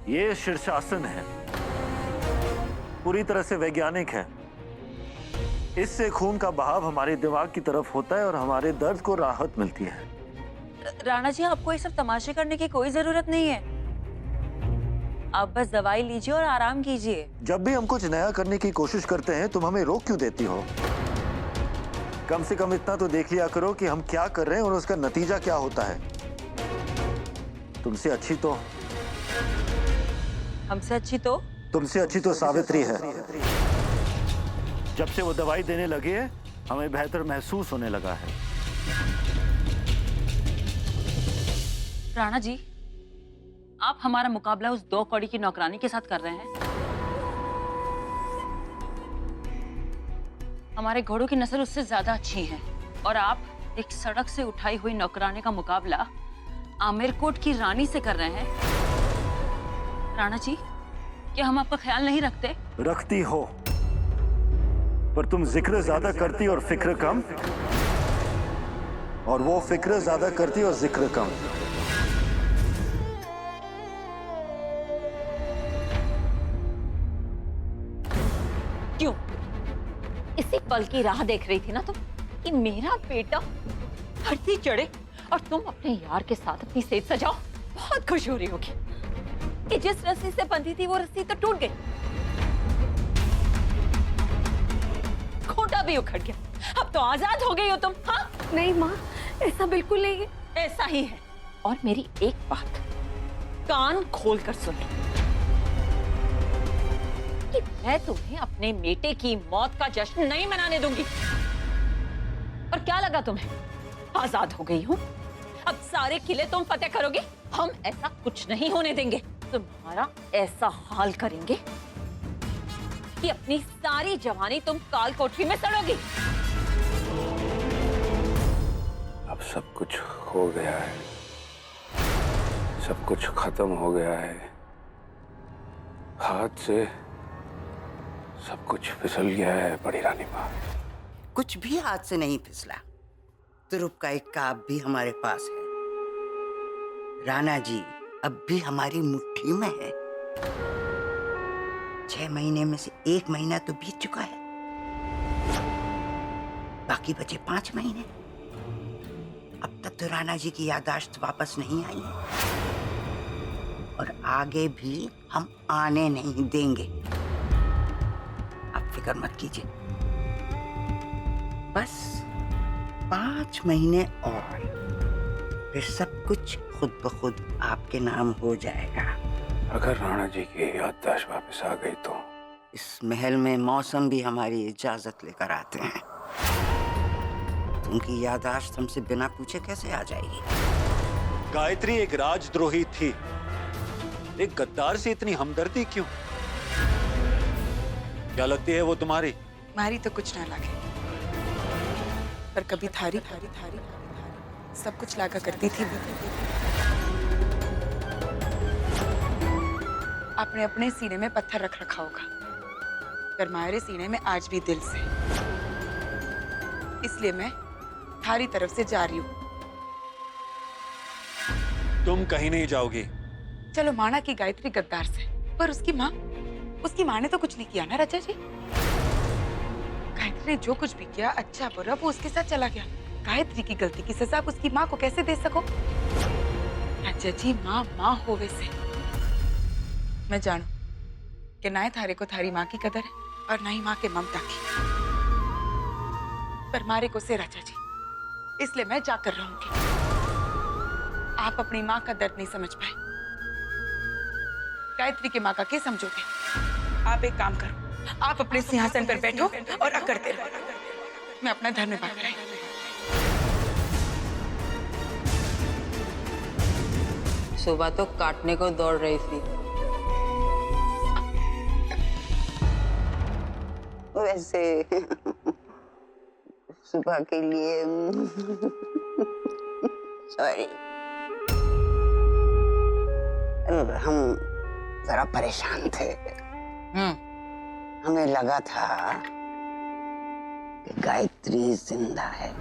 ये शीर्षासन है, पूरी तरह से वैज्ञानिक है। इससे खून का बहाव हमारे दिमाग की तरफ होता है और हमारे दर्द को राहत मिलती है। राणा जी, आपको ये सब तमाशे करने की कोई जरूरत नहीं है। आप बस दवाई लीजिए और आराम कीजिए। जब भी हम कुछ नया करने की कोशिश करते हैं तुम हमें रोक क्यों देती हो? कम से कम इतना तो देख लिया करो कि हम क्या कर रहे हैं और उसका नतीजा क्या होता है। तुमसे अच्छी तो हमसे अच्छी तो तुमसे अच्छी तो सावित्री है। जब से वो दवाई देने लगी है हमें बेहतर महसूस होने लगा है। राणा जी, आप हमारा मुकाबला उस 2 कौड़ी की नौकरानी के साथ कर रहे हैं। हमारे घोड़ों की नस्ल उससे ज्यादा अच्छी है और आप एक सड़क से उठाई हुई नौकरानी का मुकाबला आमेरकोट की रानी से कर रहे हैं। राणा जी, क्या हम आपका ख्याल नहीं रखते? रखती हो, पर तुम जिक्र ज्यादा करती और फिक्र कम, और वो फिक्र ज्यादा करती और जिक्र कम। क्यों? इसी पल की राह देख रही थी ना तुम कि मेरा बेटा धरती चढ़े और तुम अपने यार के साथ अपनी सेज सजाओ। बहुत खुश हो रही होगी कि जिस रस्सी से बंधी थी वो रस्सी तो टूट गई, खोटा भी उखड़ गया, अब तो आजाद हो गई हो तुम। हाँ? नहीं माँ, ऐसा बिल्कुल नहीं है। ऐसा ही है। और मेरी एक बात कान खोल कर सुन लो कि मैं तुम्हें अपने बेटे की मौत का जश्न नहीं मनाने दूंगी। और क्या लगा तुम्हें? आजाद हो गई हूं, अब सारे किले तुम फतेह करोगे। हम ऐसा कुछ नहीं होने देंगे। तुम्हारा ऐसा हाल करेंगे कि अपनी सारी जवानी तुम काल कोठरी में सड़ोगी। अब सब कुछ हो गया है, सब कुछ खत्म हो गया है, हाथ से सब कुछ फिसल गया है बड़ी रानी माँ। कुछ भी हाथ से नहीं फिसला। तुरुप का एक काप भी हमारे पास है। राणा जी अब भी हमारी मुट्ठी में है। 6 महीने में से 1 महीना तो बीत चुका है, बाकी बचे 5 महीने। अब तक तो राणा जी की याददाश्त वापस नहीं आई है और आगे भी हम आने नहीं देंगे। आप फिक्र मत कीजिए, बस 5 महीने और फिर सब कुछ खुद ब खुद आपके नाम हो जाएगा। अगर राणा जी की याददाश्त वापस आ गई तो इस महल में मौसम भी हमारी इजाजत लेकर आते हैं। उनकी याददाश्त हमसे बिना पूछे कैसे आ जाएगी? गायत्री एक राजद्रोही थी, एक गद्दार से इतनी हमदर्दी क्यों? क्या लगती है वो तुम्हारी? मारी तो कुछ ना लगे, पर कभी थारी सब कुछ लागा करती थी। आपने अपने सीने में पत्थर रख रखा होगा, पर हमारे सीने में आज भी दिल से। इसलिए मैं थारी तरफ से जा रही हूँ। तुम कहीं नहीं जाओगी। चलो माना कि गायत्री गद्दार से, पर उसकी माँ ने तो कुछ नहीं किया ना राजा जी। गायत्री ने जो कुछ भी किया, अच्छा बुरा, वो उसके साथ चला गया। गायत्री की गलती की सजा आप उसकी माँ को कैसे दे सको? राजा जी, माँ हो वैसे। मैं जानू कि ना ही थारे को थारी माँ की कदर है और ना ही माँ के ममता की, पर मारे को से राजा जी, इसलिए मैं जाकर रहूंगी। आप अपनी माँ का दर्द नहीं समझ पाए, गायत्री की माँ का क्या समझोगे? आप एक काम करो, आप अपने सिंहासन पर बैठो और अकड़ते रहो। मैं अपना धर्म निभा कर आई। सुबह तो काटने को दौड़ रही थी। वैसे सुबह के लिए सॉरी, हम जरा परेशान थे। हमें लगा था कि गायत्री जिंदा है।